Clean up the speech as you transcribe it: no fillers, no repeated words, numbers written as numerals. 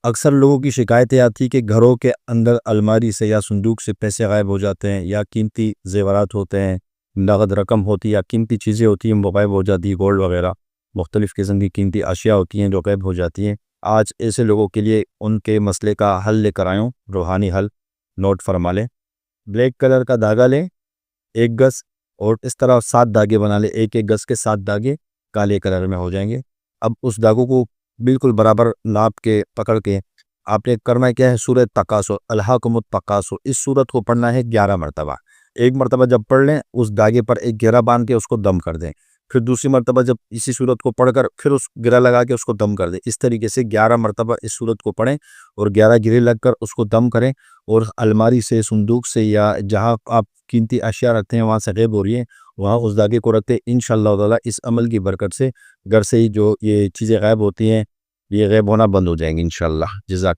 اکثر لوگوں کی شکایتیں آتی ہیں کہ گھروں کے اندر الماری سے یا صندوق سے پیسے غائب ہو جاتے ہیں، یا قیمتی زیورات ہوتے ہیں، نقد رقم ہوتی ہے یا قیمتی چیزیں ہوتی ہیں وہ غائب ہو جاتی ہیں، گولڈ وغیرہ مختلف قسم کی قیمتی اشیاء ہوتی ہیں جو غائب ہو جاتی ہیں۔ آج ایسے لوگوں کے لیے ان کے مسئلے کا حل لے کر آیا ہوں، روحانی حل، نوٹ فرما لیں۔ بلیک کلر کا دھاگا لیں 1 گز، اور اس طرح 7 دھاگے بنا لیں، ایک ایک گز کے 7 دھاگے کالے کلر میں ہو جائیں گے۔ اب اس دھاگوں کو بالکل برابر ناپ کے پکڑ کے آپ نے کرنا کیا ہے، سورہ تکاثر، الہاکم التکاثر، اس سورت کو پڑھنا ہے 11 مرتبہ۔ ایک مرتبہ جب پڑھ لیں اس دھاگے پر ایک گرہ باندھ کے اس کو دم کر دیں، پھر دوسری مرتبہ جب اسی سورت کو پڑھ کر پھر اس گرہ لگا کے اس کو دم کر دیں۔ اس طریقے سے 11 مرتبہ اس سورت کو پڑھیں اور 11 گرے لگ کر اس کو دم کریں، اور الماری سے، صندوق سے، یا جہاں آپ قیمتی اشیاء رکھتے ہیں وہاں سے غائب ہو رہی ہیں وہاں اس دھاگے کو رکھتے ہیں۔ انشاءاللہ تعالیٰ اس عمل کی برکت سے گھر سے ہی جو یہ چیزیں غائب ہوتی ہیں یہ غائب ہونا بند ہو جائیں گی انشاءاللہ۔ جزاک